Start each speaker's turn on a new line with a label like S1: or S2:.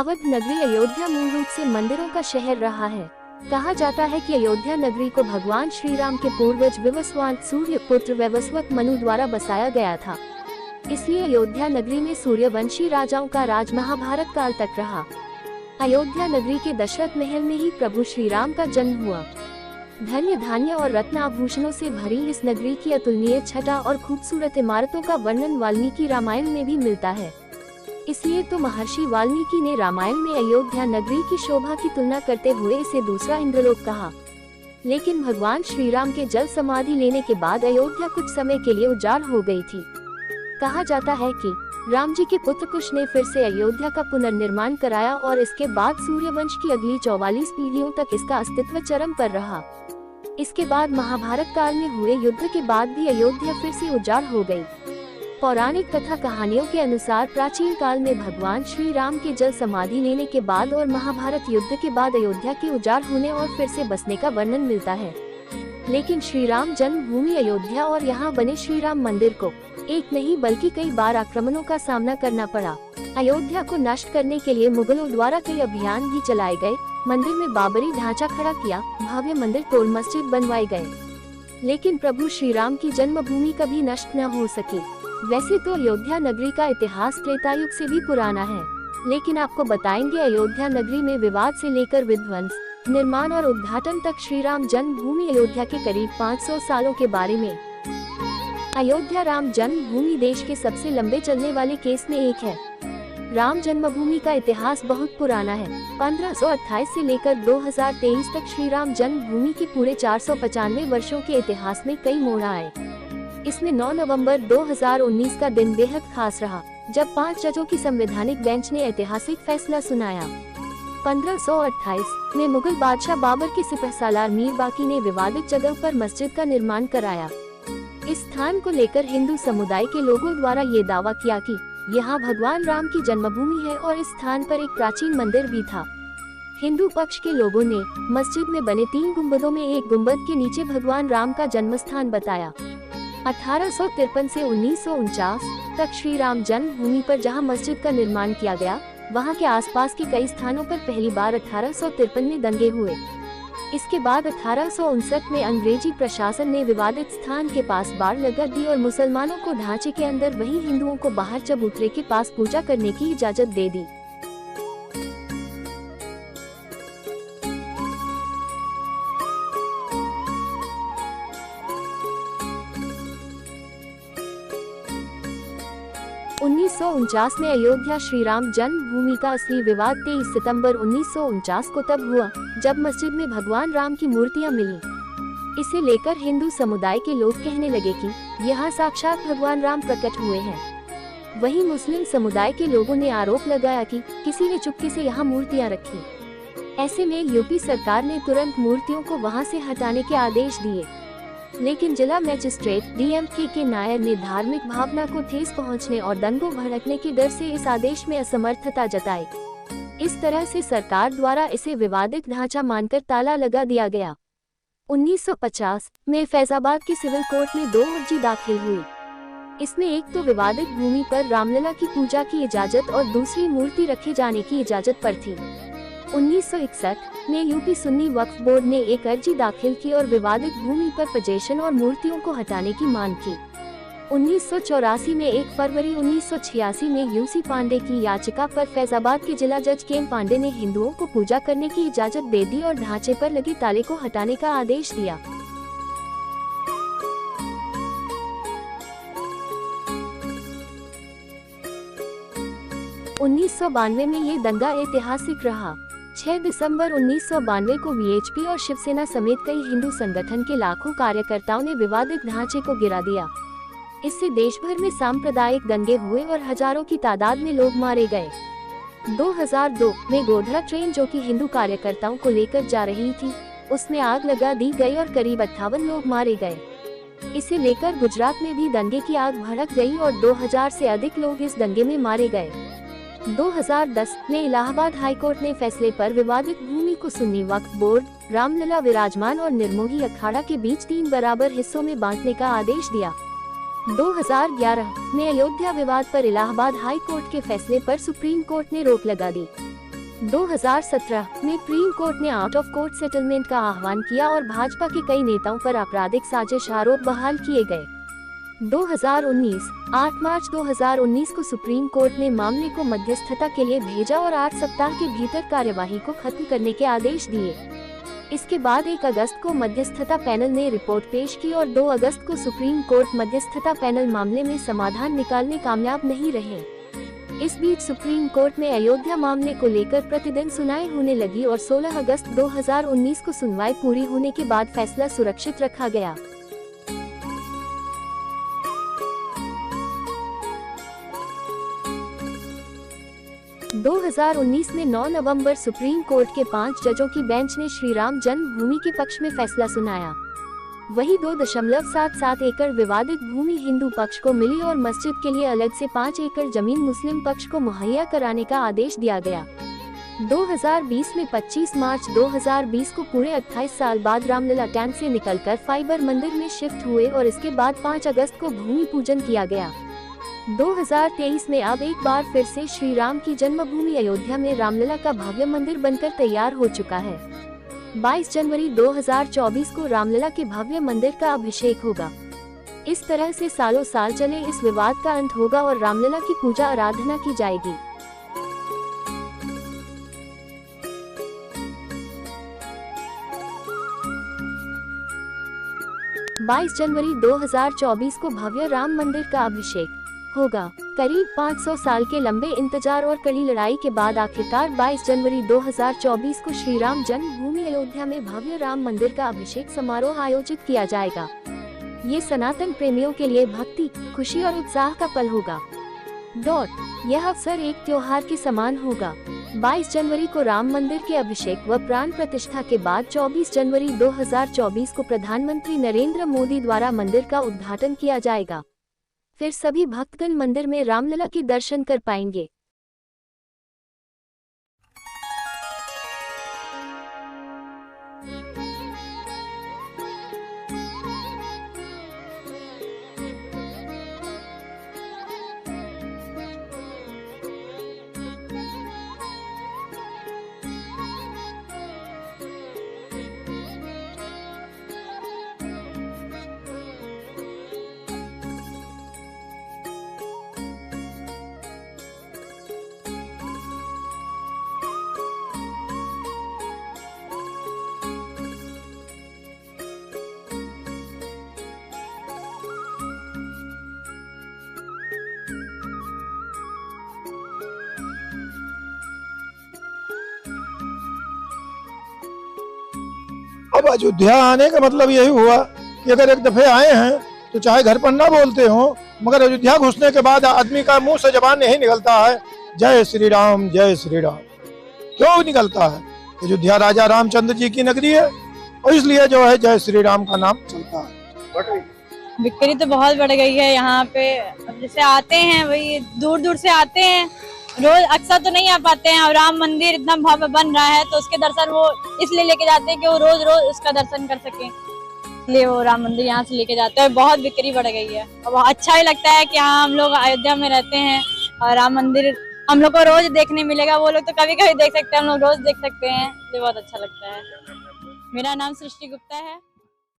S1: अवध नगरी अयोध्या मूल रूप से मंदिरों का शहर रहा है। कहा जाता है कि अयोध्या नगरी को भगवान श्री राम के पूर्वज विवस्वान सूर्य पुत्र वैवस्वत मनु द्वारा बसाया गया था। इसलिए अयोध्या नगरी में सूर्यवंशी राजाओं का राज महाभारत काल तक रहा। अयोध्या नगरी के दशरथ महल में ही प्रभु श्री राम का जन्म हुआ। धन्य धान्य और रत्न आभूषणों से भरी इस नगरी की अतुलनीय छटा और खूबसूरत इमारतों का वर्णन वाल्मीकि रामायण में भी मिलता है। इसलिए तो महर्षि वाल्मीकि ने रामायण में अयोध्या नगरी की शोभा की तुलना करते हुए इसे दूसरा इंद्रलोक कहा। लेकिन भगवान श्री राम के जल समाधि लेने के बाद अयोध्या कुछ समय के लिए उजाड़ हो गई थी। कहा जाता है कि राम जी के पुत्र कुश ने फिर से अयोध्या का पुनर्निर्माण कराया और इसके बाद सूर्यवंश की अगली 44 पीढ़ियों तक इसका अस्तित्व चरम पर रहा। इसके बाद महाभारत काल में हुए युद्ध के बाद भी अयोध्या फिर से उजाड़ हो गई। पौराणिक कथा कहानियों के अनुसार प्राचीन काल में भगवान श्री राम के जल समाधि लेने के बाद और महाभारत युद्ध के बाद अयोध्या के उजाड़ होने और फिर से बसने का वर्णन मिलता है। लेकिन श्री राम जन्मभूमि अयोध्या और यहाँ बने श्री राम मंदिर को एक नहीं बल्कि कई बार आक्रमणों का सामना करना पड़ा। अयोध्या को नष्ट करने के लिए मुगलों द्वारा कई अभियान भी चलाए गए। मंदिर में बाबरी ढांचा खड़ा किया, भव्य मंदिर तोड़ मस्जिद बनवाए गए, लेकिन प्रभु श्री राम की जन्मभूमि कभी नष्ट न हो सकी। वैसे तो अयोध्या नगरी का इतिहास त्रेता युग से भी पुराना है, लेकिन आपको बताएंगे अयोध्या नगरी में विवाद से लेकर विध्वंस, निर्माण और उद्घाटन तक श्री राम जन्मभूमि अयोध्या के करीब 500 सालों के बारे में। अयोध्या राम जन्मभूमि देश के सबसे लंबे चलने वाले केस में एक है। राम जन्मभूमि का इतिहास बहुत पुराना है। 1528 से लेकर 2023 तक श्री राम जन्मभूमि के पूरे 495 वर्षों के इतिहास में कई मोड़ आए। इसमें 9 नवंबर 2019 का दिन बेहद खास रहा, जब 5 जजों की संवैधानिक बेंच ने ऐतिहासिक फैसला सुनाया। 1528 में मुगल बादशाह बाबर के सिपहसालार मीर बाकी ने विवादित जगह पर मस्जिद का निर्माण कराया। इस स्थान को लेकर हिंदू समुदाय के लोगों द्वारा ये दावा किया कि यहाँ भगवान राम की जन्मभूमि है और इस स्थान पर एक प्राचीन मंदिर भी था। हिंदू पक्ष के लोगों ने मस्जिद में बने 3 गुंबदों में एक गुंबद के नीचे भगवान राम का जन्म स्थान बताया। 1853 से 1949 तक श्री राम जन्मभूमि पर जहां मस्जिद का निर्माण किया गया, वहां के आसपास के कई स्थानों पर पहली बार 1853 में दंगे हुए। इसके बाद 1859 में अंग्रेजी प्रशासन ने विवादित स्थान के पास बाड़ लगा दी और मुसलमानों को ढांचे के अंदर, वहीं हिंदुओं को बाहर चबूतरे के पास पूजा करने की इजाजत दे दी। – 1949 में अयोध्या श्री राम जन्मभूमि का असली विवाद 23 सितंबर 1949 को तब हुआ जब मस्जिद में भगवान राम की मूर्तियां मिली। इसे लेकर हिंदू समुदाय के लोग कहने लगे कि यहाँ साक्षात भगवान राम प्रकट हुए हैं। वहीं मुस्लिम समुदाय के लोगों ने आरोप लगाया कि किसी ने चुपके से यहाँ मूर्तियां रखी। ऐसे में यूपी सरकार ने तुरंत मूर्तियों को वहाँ से हटाने के आदेश दिए, लेकिन जिला मजिस्ट्रेट DMK के नायर ने धार्मिक भावना को ठेस पहुंचने और दंगों भड़कने के डर से इस आदेश में असमर्थता जताई। इस तरह से सरकार द्वारा इसे विवादित ढांचा मानकर ताला लगा दिया गया। 1950 में फैजाबाद के सिविल कोर्ट में 2 अर्जी दाखिल हुई। इसमें एक तो विवादित भूमि पर रामलला की पूजा की इजाजत और दूसरी मूर्ति रखे जाने की इजाजत पर थी। 1961 में यूपी सुन्नी वक्फ बोर्ड ने एक अर्जी दाखिल की और विवादित भूमि पर पोजेशन और मूर्तियों को हटाने की मांग की। 1984 में 1 फरवरी 1986 में UC पांडे की याचिका पर फैजाबाद के जिला जज KM पांडे ने हिंदुओं को पूजा करने की इजाजत दे दी और ढांचे पर लगे ताले को हटाने का आदेश दिया। – 1992 में ये दंगा ऐतिहासिक रहा। 6 दिसंबर 1992 को VHP और शिवसेना समेत कई हिंदू संगठन के लाखों कार्यकर्ताओं ने विवादित ढांचे को गिरा दिया। इससे देश भर में सांप्रदायिक दंगे हुए और हजारों की तादाद में लोग मारे गए। 2002 में गोधरा ट्रेन जो कि हिंदू कार्यकर्ताओं को लेकर जा रही थी, उसमें आग लगा दी गई और करीब 58 लोग मारे गए। इसे लेकर गुजरात में भी दंगे की आग भड़क गई और 2000 से अधिक लोग इस दंगे में मारे गए। 2010 में इलाहाबाद हाईकोर्ट ने फैसले पर विवादित भूमि को सुन्नी वक्फ बोर्ड, रामलला विराजमान और निर्मोही अखाड़ा के बीच 3 बराबर हिस्सों में बांटने का आदेश दिया। 2011 में अयोध्या विवाद पर इलाहाबाद हाई कोर्ट के फैसले पर सुप्रीम कोर्ट ने रोक लगा दी। 2017 में सुप्रीम कोर्ट ने आउट ऑफ कोर्ट सेटलमेंट का आह्वान किया और भाजपा के कई नेताओं पर आपराधिक साजिश आरोप बहाल किए गए। 8 मार्च 2019 को सुप्रीम कोर्ट ने मामले को मध्यस्थता के लिए भेजा और 8 सप्ताह के भीतर कार्यवाही को खत्म करने के आदेश दिए। इसके बाद 1 अगस्त को मध्यस्थता पैनल ने रिपोर्ट पेश की और 2 अगस्त को सुप्रीम कोर्ट मध्यस्थता पैनल मामले में समाधान निकालने कामयाब नहीं रहे। इस बीच सुप्रीम कोर्ट में अयोध्या मामले को लेकर प्रतिदिन सुनवाई होने लगी और 16 अगस्त 2019 को सुनवाई पूरी होने के बाद फैसला सुरक्षित रखा गया। – 2019 में 9 नवंबर सुप्रीम कोर्ट के 5 जजों की बेंच ने श्री राम जन्मभूमि के पक्ष में फैसला सुनाया। वही 2.77 एकड़ विवादित भूमि हिंदू पक्ष को मिली और मस्जिद के लिए अलग से 5 एकड़ जमीन मुस्लिम पक्ष को मुहैया कराने का आदेश दिया गया। 2020 में 25 मार्च 2020 को पूरे 28 साल बाद रामलला टैंक से निकलकर फाइबर मंदिर में शिफ्ट हुए और इसके बाद 5 अगस्त को भूमि पूजन किया गया। 2023 में अब एक बार फिर से श्री राम की जन्मभूमि अयोध्या में रामलला का भव्य मंदिर बनकर तैयार हो चुका है। 22 जनवरी 2024 को रामलला के भव्य मंदिर का अभिषेक होगा। इस तरह से सालों साल चले इस विवाद का अंत होगा और रामलला की पूजा आराधना की जाएगी। – 22 जनवरी 2024 को भव्य राम मंदिर का अभिषेक होगा। करीब 500 साल के लंबे इंतजार और कड़ी लड़ाई के बाद आखिरकार 22 जनवरी 2024 को श्री राम जन्मभूमि अयोध्या में भव्य राम मंदिर का अभिषेक समारोह आयोजित किया जाएगा। ये सनातन प्रेमियों के लिए भक्ति, खुशी और उत्साह का पल होगा। यह अवसर एक त्योहार के समान होगा। 22 जनवरी को राम मंदिर के अभिषेक व प्राण प्रतिष्ठा के बाद 24 जनवरी 2024 को प्रधानमंत्री नरेंद्र मोदी द्वारा मंदिर का उद्घाटन किया जाएगा। फिर सभी भक्तगण मंदिर में रामलला के दर्शन कर पाएंगे।
S2: अब अयोध्या आने का मतलब यही हुआ कि अगर एक दफे आए हैं तो चाहे घर पर ना बोलते हो, मगर अयोध्या घुसने के बाद आदमी का मुंह से जबान नहीं निकलता है जय श्री राम जय श्री राम। क्यों निकलता है? अयोध्या राजा रामचंद्र जी की नगरी है और इसलिए जो है जय श्री राम का नाम चलता है।
S3: बिक्री तो बहुत बढ़ गई है यहाँ पे। अब जैसे आते हैं वही दूर दूर से आते हैं, रोज अक्सर तो नहीं आ पाते हैं और राम मंदिर इतना भव्य बन रहा है तो उसके दर्शन वो इसलिए लेके जाते हैं कि वो रोज रोज उसका दर्शन कर सके, इसलिए वो राम मंदिर यहाँ से लेके जाते हैं। बहुत बिक्री बढ़ गई है और अच्छा ही लगता है कि हाँ हम लोग अयोध्या में रहते हैं और राम मंदिर हम लोग को रोज देखने मिलेगा। वो लोग तो कभी कभी देख सकते हैं, हम लोग रोज देख सकते हैं, इसलिए बहुत अच्छा लगता है। मेरा नाम सृष्टि गुप्ता है।